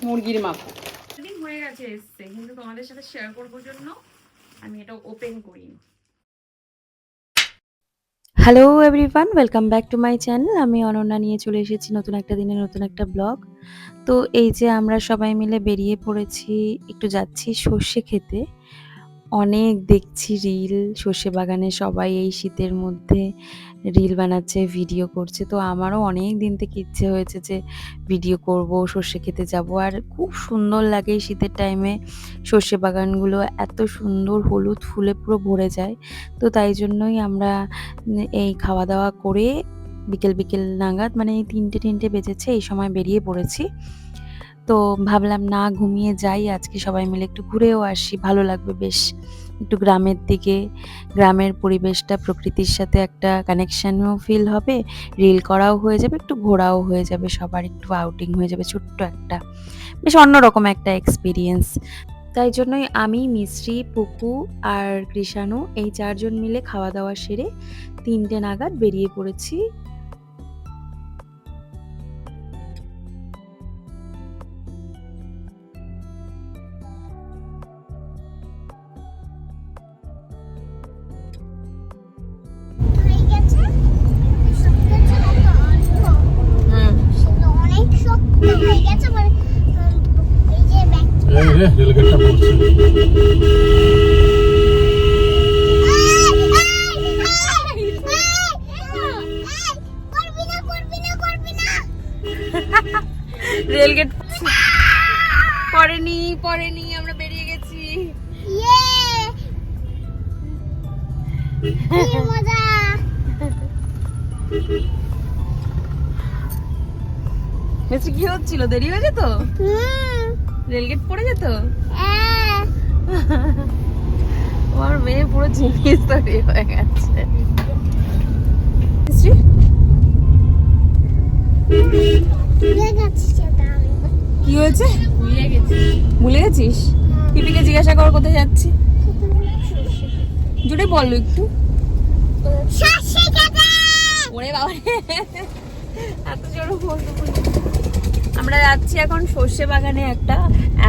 মুরগির মাংস দিন হয়ে গেছে এসছে, কিন্তু তোমাদের সাথে শেয়ার করবো জন্য আমি এটা ওপেন করিনি। Hello everyone, welcome back to my channel. আমি অনন্যা নিয়ে চলে এসেছি নতুন একটা দিনে নতুন একটা ব্লগ। তো এই যে আমরা সবাই মিলে বেরিয়ে পড়েছি, একটু যাচ্ছি সর্ষে খেতে। অনেক দেখছি রিল, সর্ষে বাগানে সবাই এই শীতের মধ্যে রিল বানাচ্ছে, ভিডিও করছে। তো আমারও অনেক দিন থেকে ইচ্ছে হয়েছে যে ভিডিও করব, সর্ষে খেতে যাব। আর খুব সুন্দর লাগে এই শীতের টাইমে সর্ষে বাগানগুলো, এত সুন্দর হলুদ ফুলে পুরো ভরে যায়। তো তাই জন্যই আমরা এই খাওয়া দাওয়া করে বিকেল বিকেল নাগাদ, মানে এই 3টে বেজেছে, এই সময় বেরিয়ে পড়েছি। তো ভাবলাম না ঘুমিয়ে যাই, আজকে সবাই মিলে একটু ঘুরেও আসি, ভালো লাগবে বেশ। একটু গ্রামের দিকে, গ্রামের পরিবেশটা, প্রকৃতির সাথে একটা কানেকশানও ফিল হবে, রিল করাও হয়ে যাবে, একটু ঘোরাও হয়ে যাবে, সবার একটু আউটিং হয়ে যাবে, ছোট্ট একটা বেশ অন্যরকম একটা এক্সপিরিয়েন্স। তাই জন্যই আমি, মিশ্রি, পুপু আর কৃষাণু এই 4জন মিলে খাওয়া দাওয়া সেরে 3টে নাগাদ বেরিয়ে পড়েছি। রেলগেট পড়েনি, আমরা বেরিয়ে গেছি। বেশি কি হচ্ছিল, দেরি হয়ে যেত, রেলগেট পড়ে যেত। আমার মেয়ে পুরো জিনিস তৈরি হয়ে গেছে। কি হয়েছে? ভুলে গেছিস? পিপিকে জিজ্ঞাসা কর কোথায় যাচ্ছি, জুড়ে বললো একটু। ওরে বাবা, এত জোরে আমরা যাচ্ছি এখন সর্ষে বাগানে।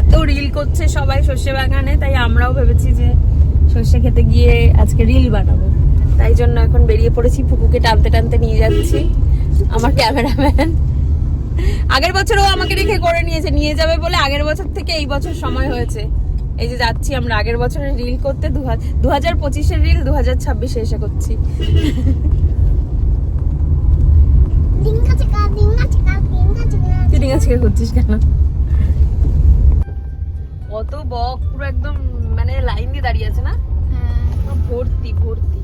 এত রিল করছে সবাই সর্ষে বাগানে, তাই আমরাও ভেবেছি যে সর্ষে খেতে গিয়ে আজকে রিল বানাবো। তাই জন্য এখন বেরিয়ে পড়েছি, পুকুকে টানতে টানতে নিয়ে যাচ্ছি। আমার ক্যামেরাম্যান আগের বছরও আমাকে রেখে করে নিয়ে যাবে বলে আগের বছর থেকে এই বছর সময় হয়েছে। এই যে যাচ্ছি আমরা আগের বছরের রিল করতে, 2025-এর রিল 2026-এ এসে করছি। তুই ডিঙাচিকা করছিস কেন? কত বক, পুরো একদম মানে লাইন দিয়ে দাঁড়িয়ে আছে না, ভর্তি ভর্তি।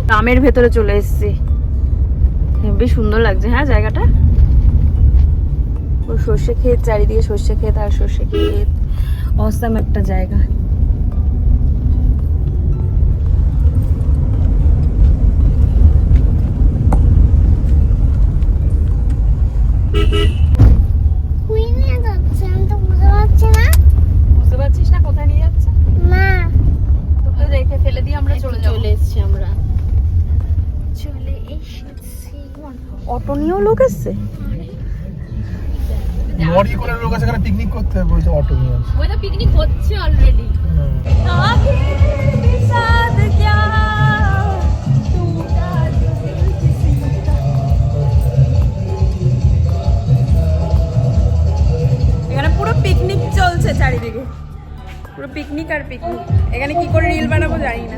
গ্রামের ভেতরে চলে এসেছি, বেশ সুন্দর লাগছে। হ্যাঁ, জায়গাটা সর্ষে ক্ষেত, চারিদিকে সর্ষে ক্ষেত আর সর্ষে ক্ষেত, অসাম একটা জায়গা। বুঝতে পারছিস না কোথায় নিয়ে যাচ্ছে? তোকে রেখে ফেলে দিয়ে আমরা চলে এসেছি। অটো নিয়েও লোক এসছে, লরি করে লোক আছে এখানে পিকনিক করতে, বলছে অটো নিয়ে আসে। ওই তো পিকনিক হচ্ছে অলরেডি। এখানে পুরো পিকনিক চলছে, চারিদিকে পুরো পিকনিক আর পিকনিক। এখানে কি করে রিল বানাবো জানি না।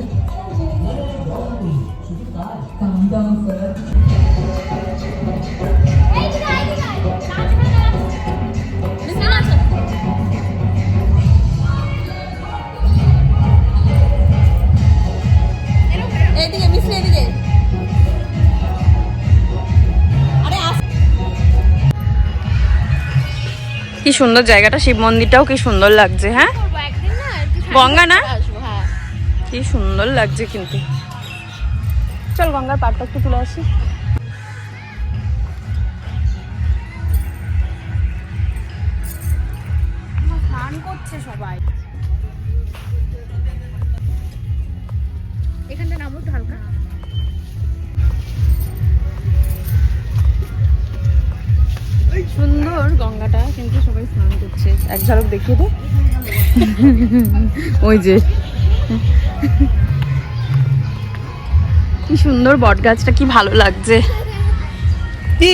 এইদিকে মিশ্রি, এদিকে। কি সুন্দর জায়গাটা, শিব মন্দিরটাও কি সুন্দর লাগছে। হ্যাঁ, গঙ্গা না, কি সুন্দর লাগছে কিন্তু। চল গঙ্গার পাড়টা একটু তুলে আসি। স্নান করছে সবাই। এখানটা নামো। হালকা। সুন্দর গঙ্গাটা, কিন্তু সবাই স্নান করছে। এক ঝলক দেখিয়ে দে। ওই যে কি সুন্দর বট গাছটা, কি ভালো লাগছে। কি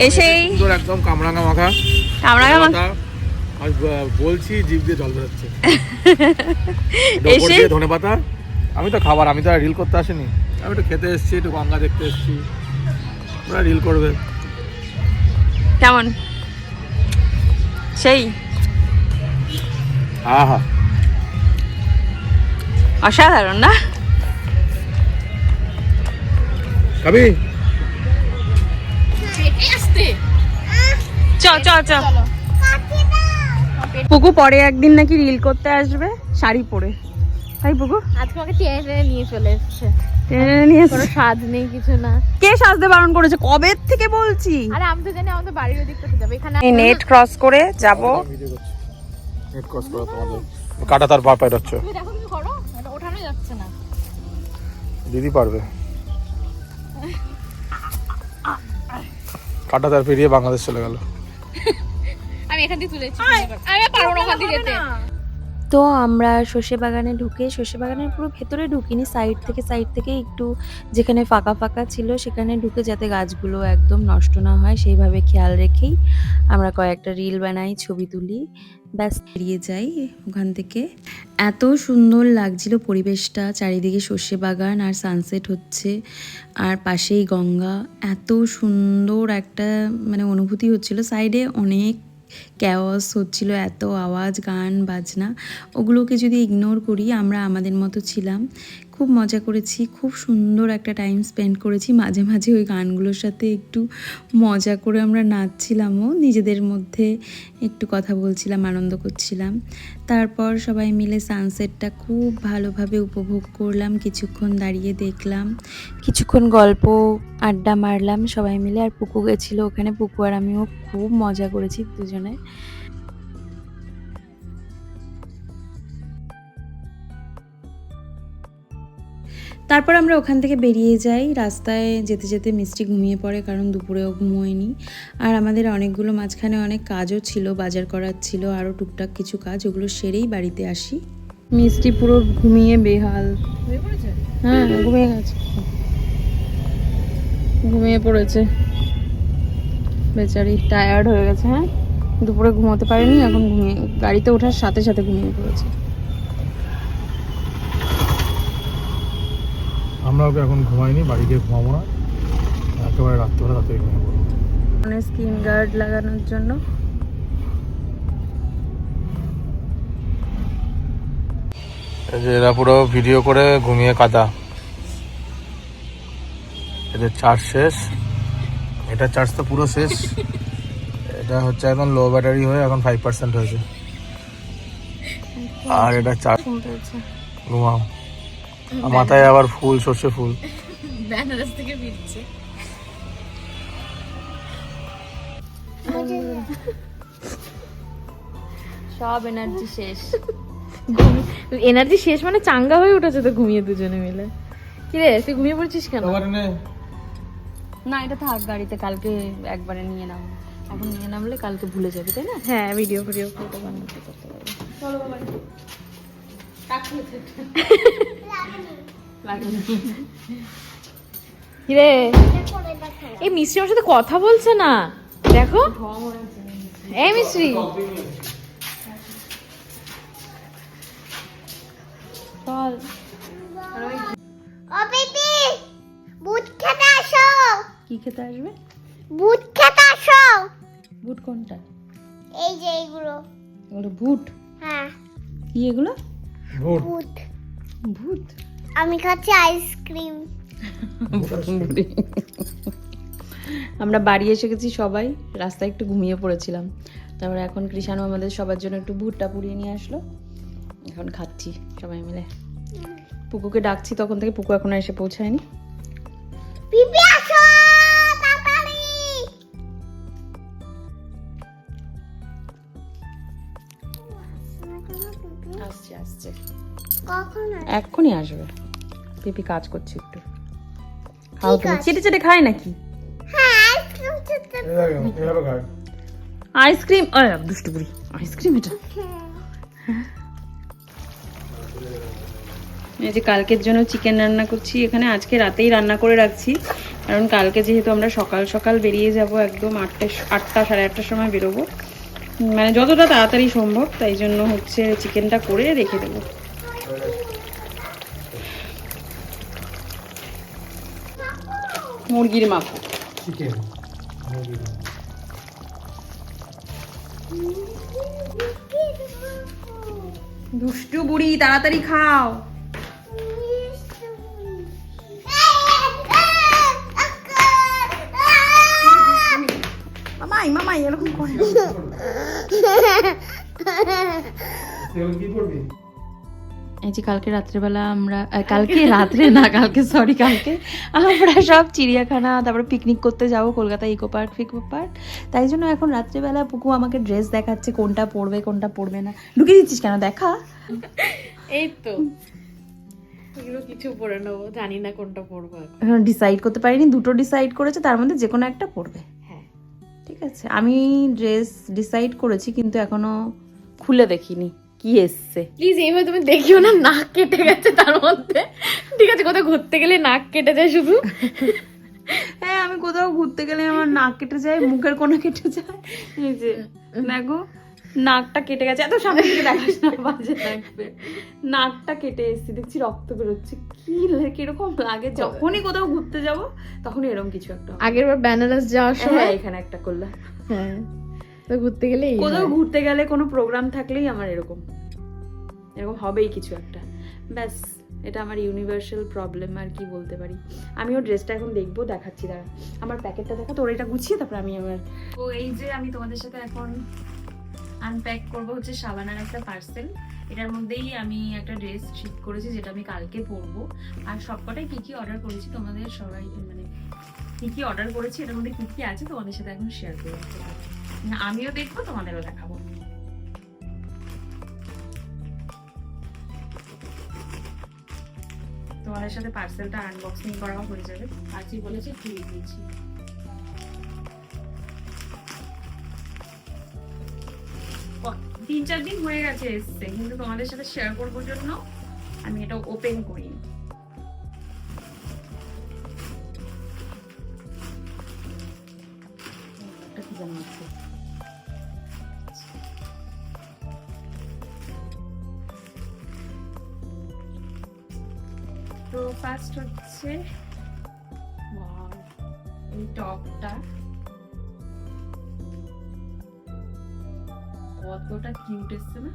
এসেই একদম কামরাঙা মাখা কামরাঙা মাখা আর বলছি জিভ দিয়ে জল বেরোচ্ছে। এসে ধনে পাতা, আমি তো খাবার, আমি তো আর রিল করতে আসিনি, আমি একটু খেতে এসেছি, একটু গঙ্গা দেখতে এসেছি, ওরা রিল করবে। কেমন সেই আহা, অসাধারণ না? খাবি? চ চ চ। পুকু পরে একদিন নাকি রিল করতে আসবে শাড়ি পরে, তাই পুকু? আজকে আমাকে টেনে টেনে নিয়ে চলে এসছে। টেনে নিয়ে এসছে। কোনো সাজ নেই, কিছু না। কে সাজতে বারণ করেছে? কবে থেকে বলছি। আরে আমি তো জানি আমাদের বাড়ির ওদিক থেকে যাবে। এখানে এই নেট ক্রস করে যাব। নেট ক্রস করো তোমাদের কাটা তার পা পায় হচ্ছে। তুমি দেখো, তুমি করো, এটা ওঠানো যাচ্ছে না। দিদি পারবে। কাটা তার পেরিয়ে বাংলাদেশ চলে গেল। আমি এখান দিয়ে তুলেছি, আমি পারবো না ওখান দিয়ে যেতে। তো আমরা সর্ষে বাগানে ঢুকে, সর্ষে বাগানের পুরো ভেতরে ঢুকিনি, সাইড থেকে একটু যেখানে ফাঁকা ফাঁকা ছিল সেখানে ঢুকে, যাতে গাছগুলো একদম নষ্ট না হয় সেইভাবে খেয়াল রেখেই আমরা কয়েকটা রিল বানাই, ছবি তুলি, ব্যাস বেরিয়ে যাই ওখান থেকে। এত সুন্দর লাগছিল পরিবেশটা, চারিদিকে সর্ষে বাগান আর সানসেট হচ্ছে, আর পাশেই গঙ্গা। এত সুন্দর একটা মানে অনুভূতি হচ্ছিল। সাইডে অনেক ক্যাওয়াস হচ্ছিল, এত আওয়াজ, গান বাজনা, ওগুলোকে যদি ইগনোর করি আমরা আমাদের মতো ছিলাম। খুব মজা করেছি, খুব সুন্দর একটা টাইম স্পেন্ড করেছি। মাঝে মাঝে ওই গানগুলোর সাথে একটু মজা করে আমরা নাচছিলামও, নিজেদের মধ্যে একটু কথা বলছিলাম, আনন্দ করছিলাম। তারপর সবাই মিলে সানসেটটা খুব ভালোভাবে উপভোগ করলাম, কিছুক্ষণ দাঁড়িয়ে দেখলাম, কিছুক্ষণ গল্প আড্ডা মারলাম সবাই মিলে। আর পুকু গেছিলো ওখানে, পুকু আর আমিও খুব মজা করেছি দুজনে। তারপর আমরা ওখান থেকে বেরিয়ে যাই। রাস্তায় যেতে যেতে মিষ্টি ঘুমিয়ে পড়ে, কারণ দুপুরেও ঘুমোয়নি। আর আমাদের অনেকগুলো মাঝখানে অনেক কাজও ছিল, বাজার করার ছিল, আরও টুকটাক কিছু কাজ, ওগুলো সেরেই বাড়িতে আসি। মিষ্টি পুরো ঘুমিয়ে বেহাল। হ্যাঁ, ঘুমিয়ে গেছে, ঘুমিয়ে পড়েছে বেচারি, টায়ার্ড হয়ে গেছে। হ্যাঁ, দুপুরে ঘুমোতে পারেনি, এখন ঘুমিয়ে, গাড়িতে ওঠার সাথে সাথে ঘুমিয়ে পড়েছে। আমরা ওকে এখন ঘুমাইনি, বাড়ি গিয়ে ঘুমাবো না, একেবারে রাত্রে ঘুমাবো। মানে স্কিন গার্ড লাগানোর জন্য। এই যে এরা পুরো ভিডিও করে ঘুমিয়ে কাদা। এদের চার্জ শেষ, এটা চার্জ তো পুরো শেষ। এটা হচ্ছে একদম লো ব্যাটারি হয়ে এখন 5% হয়েছে। আর এটা চার্জ ঘুমাও। মাথায় আবার ফুল, সর্ষে ফুল। বেনারস থেকে ফিরছে। সব এনার্জি শেষ। এনার্জি শেষ মানে চাঙ্গা হয়ে উঠেছে তো ঘুমিয়ে দুজনে মিলে। কি রে, তুই ঘুমিয়ে পড়ছিস কেন? না, এটা থাক গাড়িতে, কালকে একবারে নিয়ে নাম। এখন নিয়ে নামলে কালকে ভুলে যাবি, তাই না? হ্যাঁ, ভিডিও ফটো বানাতে করতে পারবো। চলো বাবা। কি রে, এই মিস্ত্রি আমার সাথে কথা বলছে না, দেখো। এই মিস্ত্রি, চল। বুট খেতে আসো, কি খেতে আসবে? বুট খেতে আসো। বুট কোনটা? এই যে এইগুলো। এগুলো ভুট? হ্যাঁ, কি এগুলো? বুট। ভূত? আমি খাচ্ছি আইসক্রিম। আমরা বাড়ি এসে গেছি সবাই, রাস্তায় একটু ঘুমিয়ে পড়েছিলাম। তারপরে এখন কৃষাণু আমাদের সবার জন্য একটু ভুট্টা পুড়িয়ে নিয়ে আসলো, এখন খাচ্ছি সবাই মিলে। পুকুকে ডাকছি তখন থেকে, পুকু এখনো এসে পৌঁছায়নি। পিপি আসো তাড়াতাড়ি। আসছে আসছে, কখন আসবে? এক্ষুনি আসবে। পিপি কাজ করছে একটু, খাও তুমি। কাজ? চেটে চেটে খায় নাকি হ্যাঁ আইসক্রিম খেতে। এভাবে খায়। আইসক্রিম? দুষ্টু বুড়ি, আইসক্রিম এটা। এই যে কালকের জন্য চিকেন রান্না করছি এখানে, আজকে রাতেই রান্না করে রাখছি, কারণ কালকে যেহেতু আমরা সকাল সকাল বেরিয়ে যাব, একদম 8টা সাড়ে 8টার সময় বেরোবো, মানে যতটা তাড়াতাড়ি সম্ভব, তাই জন্য হচ্ছে চিকেনটা করে রেখে দেবো। মুরগির মাপো। চিকেন দুষ্টু বুড়ি, তাড়াতাড়ি খাও। মামাই মামাই এরকম করে কি করবি? এই যে কালকে রাত্রেবেলা আমরা কালকে রাত্রে না, কালকে আমরা সব চিড়িয়াখানা, তারপরে পিকনিক করতে যাব কলকাতা ইকো পার্ক। তাই জন্য এখন রাত্রেবেলা পুকু আমাকে ড্রেস দেখাচ্ছে, কোনটা পরবে কোনটা পরবে না। ঢুকিয়ে দিচ্ছিস কেন? দেখা। এই তো এগুলো কিছু পরে নেবো, জানি না কোনটা পরবো এখন। এখন ডিসাইড করতে পারিনি, দুটো ডিসাইড করেছে, তার মধ্যে যে কোনো একটা পরবে। হ্যাঁ ঠিক আছে, আমি ড্রেস ডিসাইড করেছি কিন্তু এখনো খুলে দেখিনি কি এসছে। প্লিজ এইভাবে তুমি দেখিও না, নাক কেটে গেছে তার মধ্যে। ঠিক আছে, কোথাও ঘুরতে গেলে নাক কেটে যায় শুধু। হ্যাঁ, আমি কোথাও ঘুরতে গেলে আমার নাক কেটে যায়, মুখের কোণা কেটে যায়। এই যে দেখো, নাকটা কেটে গেছে। এত সামনে থেকে দেখাস না, বাজে লাগবে। নাকটা কেটে এসেছি, দেখছি রক্ত বেরোচ্ছে। কিরকম লাগে যখনই কোথাও ঘুরতে যাব, তখনই এরকম কিছু একটা হবে। আগের বার বেনারস যাওয়ার হ্যাঁ, সময় এখানে একটা করলাম। হ্যাঁ, তো ঘুরতে গেলে কোথাও ঘুরতে গেলে কোনো প্রোগ্রাম থাকলেই আমার এরকম হবেই কিছু একটা। ব্যাস, এটা আমার ইউনিভার্সাল প্রবলেম, আর কি বলতে পারি। আমিও ড্রেসটা এখন দেখবো, দেখাচ্ছি। দাঁড়া, আমার প্যাকেটটা দেখা, তোর এটা গুছিয়ে তারপর আমি আমার। তো এই যে আমি তোমাদের সাথে এখন আনপ্যাক করবো হচ্ছে সাবানার একটা পার্সেল। এটার মধ্যেই আমি একটা ড্রেস শিফট করেছি, যেটা আমি কালকে পরবো। আর সবকটাই কি কি অর্ডার করেছি তোমাদের সবাই, মানে কি কি অর্ডার করেছি, এটার মধ্যে কি কি আছে তোমাদের সাথে এখন শেয়ার করবো। আমিও দেখবো, তোমাদেরও দেখাবো। তোমাদের সাথে পার্সেলটা আনবক্সিং করাও হয়ে যাবে। আজই বলেছি খুলে দিয়েছি। তিন চার দিন হয়ে গেছে এসছে, কিন্তু তোমাদের সাথে শেয়ার করবার জন্য আমি এটা ওপেন করিনি। একটা কি জানি আছে। তো ফার্স্ট হচ্ছে এই টপটা, কতটা কিউট এসছে না?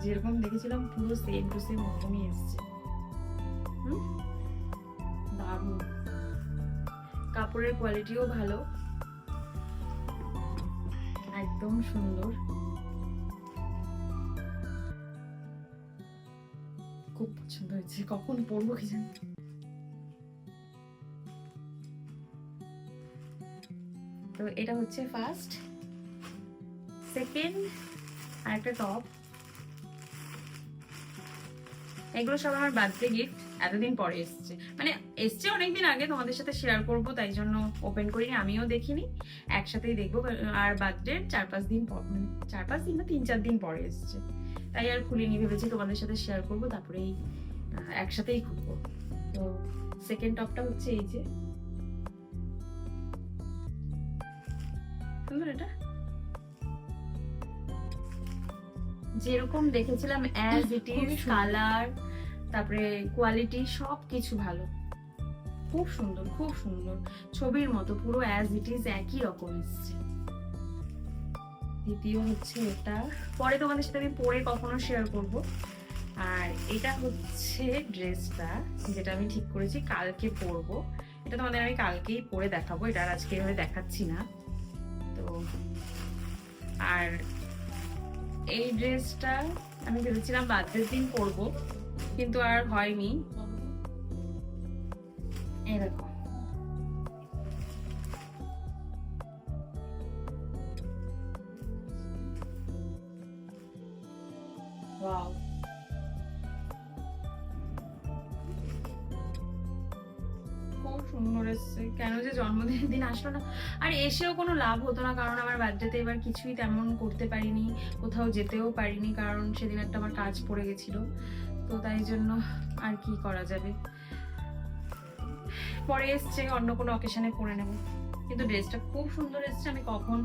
যেরকম দেখেছিলাম পুরো সেম টু সেম ওরকমই এসছে। দারুণ, কাপড়ের কোয়ালিটিও ভালো, একদম সুন্দর, খুব পছন্দ হয়েছে। কখন পরবো কি জানি। তো এটা হচ্ছে ফার্স্ট। সেকেন্ড আরেকটা টপ। এগুলো সব আমার বার্থডে গিফট, এতদিন পরে এসছে, মানে এসছে অনেকদিন আগে, তোমাদের সাথে শেয়ার করবো তাই জন্য ওপেন করিনি, আমিও দেখিনি, একসাথেই দেখবো। আর বার্থডে 4-5 দিন পর, মানে 4-5 দিন না 3-4 দিন পরে এসছে, তাই আর খুলিনি, ভেবেছি তোমাদের সাথে শেয়ার করবো, তারপরেই একসাথেই খুলবো। তো সেকেন্ড টপটা হচ্ছে এই যে, সুন্দর। এটা যেরকম দেখেছিলাম অ্যাজ ইট ইজ, কালার, তারপরে কোয়ালিটি, সব কিছু ভালো, খুব সুন্দর, খুব সুন্দর, ছবির মতো পুরো অ্যাজ ইট ইজ একই রকম এসছে। দ্বিতীয় হচ্ছে এটা, পরে তোমাদের সাথে আমি পরে কখনো শেয়ার করব। আর এটা হচ্ছে ড্রেসটা, যেটা আমি ঠিক করেছি কালকে পরবো। এটা তোমাদের আমি কালকেই পরে দেখাবো, এটা আর আজকে এভাবে দেখাচ্ছি না। তো আর এই ড্রেসটা আমি ভেবেছিলাম বার্থডের দিন পরবো, কিন্তু আর হয়নি। এরকম ওয়াও, সুন্দর এসছে। কেন যে জন্মদিনের দিন আসলো না, আর এসেও কোনো লাভ হতো না, কারণ আমার বার্থডেতে এবার কিছুই তেমন করতে পারিনি, কোথাও যেতেও পারিনি, কারণ সেদিন একটা আমার কাজ পড়ে গেছিল। তো তাই জন্য আর কি করা যাবে, পরে এসছে অন্য কোনো অকেশনে পরে নেব। কিন্তু ড্রেসটা খুব সুন্দর এসছে, আমি কখন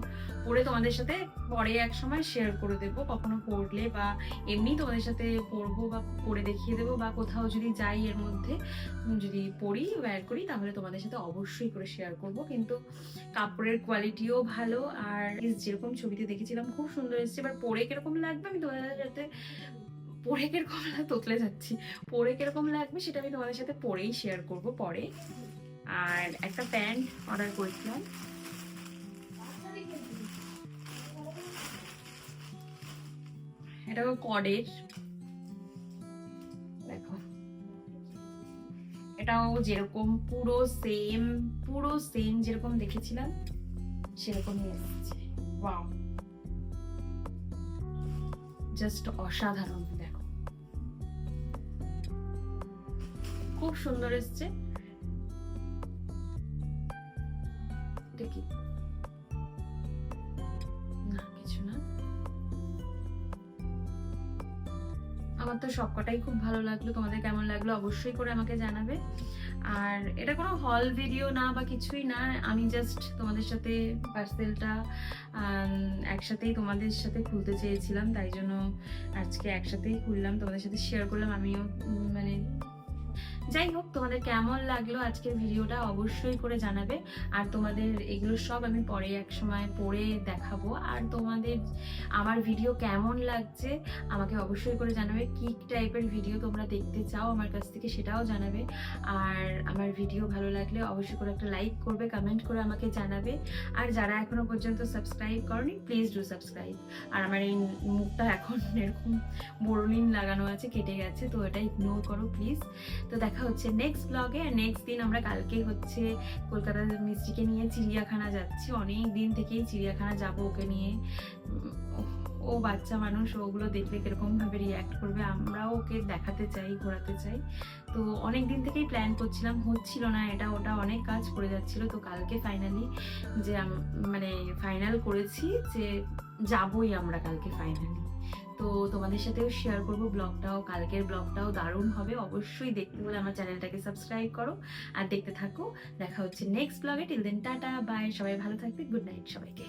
পরে তোমাদের সাথে পরে এক সময় শেয়ার করে দেবো, কখনো পরলে বা এমনি তোমাদের সাথে পরবো বা পরে দেখিয়ে দেবো, বা কোথাও যদি যাই এর মধ্যে যদি পরি ওয়্যার করি তাহলে তোমাদের সাথে অবশ্যই করে শেয়ার করব। কিন্তু কাপড়ের কোয়ালিটিও ভালো, আর যেরকম ছবিতে দেখেছিলাম খুব সুন্দর এসছে। এবার পরে কিরকম লাগবে আমি তোমাদের সাথে পরে কিরকম তোতলে যাচ্ছি, পরে কিরকম লাগবে সেটা আমি তোমাদের সাথে পরেই শেয়ার করব পরে। আর একটা প্যান্ট অর্ডার করেছিলাম, এটা কডের, দেখো এটাও যেরকম পুরো সেম যেরকম দেখেছিলাম সেরকমই এসেছে। ওয়াও, জাস্ট অসাধারণ, দেখো খুব সুন্দর এসছে। কি না কিছু না, আমার তো সবকটাই খুব ভালো লাগলো। তোমাদের কেমন লাগলো অবশ্যই করে আমাকে জানাবে। আর এটা কোনো হল ভিডিও না বা কিছুই না, আমি জাস্ট তোমাদের সাথে পার্সেলটা একসাথেই তোমাদের সাথে খুলতে চেয়েছিলাম, তাই জন্য আজকে একসাথেই খুললাম, তোমাদের সাথে শেয়ার করলাম। আমিও মানে যাই হোক, তোমাদের কেমন লাগলো আজকের ভিডিওটা অবশ্যই করে জানাবে। আর তোমাদের এগুলো সব আমি পরে এক সময় পরে দেখাবো। আর তোমাদের আমার ভিডিও কেমন লাগছে আমাকে অবশ্যই করে জানাবে, কি টাইপের ভিডিও তোমরা দেখতে চাও আমার কাছ থেকে সেটাও জানাবে। আর আমার ভিডিও ভালো লাগলে অবশ্যই করে একটা লাইক করবে, কমেন্ট করে আমাকে জানাবে। আর যারা এখনো পর্যন্ত সাবস্ক্রাইব করনি প্লিজ ডু সাবস্ক্রাইব। আর আমার এই মুখটা এখন এরকম বোরোলিন লাগানো আছে, কেটে গেছে, তো এটা ইগনোর করো প্লিজ। তো দেখা হচ্ছে নেক্সট ব্লগে। আর নেক্সট দিন আমরা কালকে হচ্ছে কলকাতার মিষ্টিকে নিয়ে চিড়িয়াখানা যাচ্ছি, অনেক দিন থেকেই চিড়িয়াখানা যাব ওকে নিয়ে। ও বাচ্চা মানুষ, ওগুলো দেখলে কিরকম ভাবে রিয়াক্ট করবে, আমরাও ওকে দেখাতে চাই, ঘোরাতে চাই। তো অনেক দিন থেকেই প্ল্যান করছিলাম, হচ্ছিল না, এটা ওটা অনেক কাজ করে যাচ্ছিল। তো কালকে ফাইনালি যে মানে ফাইনাল করেছি যে যাবই আমরা কালকে ফাইনালি। তো তোমাদের সাথেও শেয়ার করবো ব্লগটাও, কালকের ব্লগটাও দারুণ হবে। অবশ্যই দেখতে হলে আমার চ্যানেলটাকে সাবস্ক্রাইব করো আর দেখতে থাকো। দেখা হচ্ছে নেক্সট ব্লগে। টিল দেন টাটা বাই, সবাই ভালো থাকবে, গুড নাইট সবাইকে।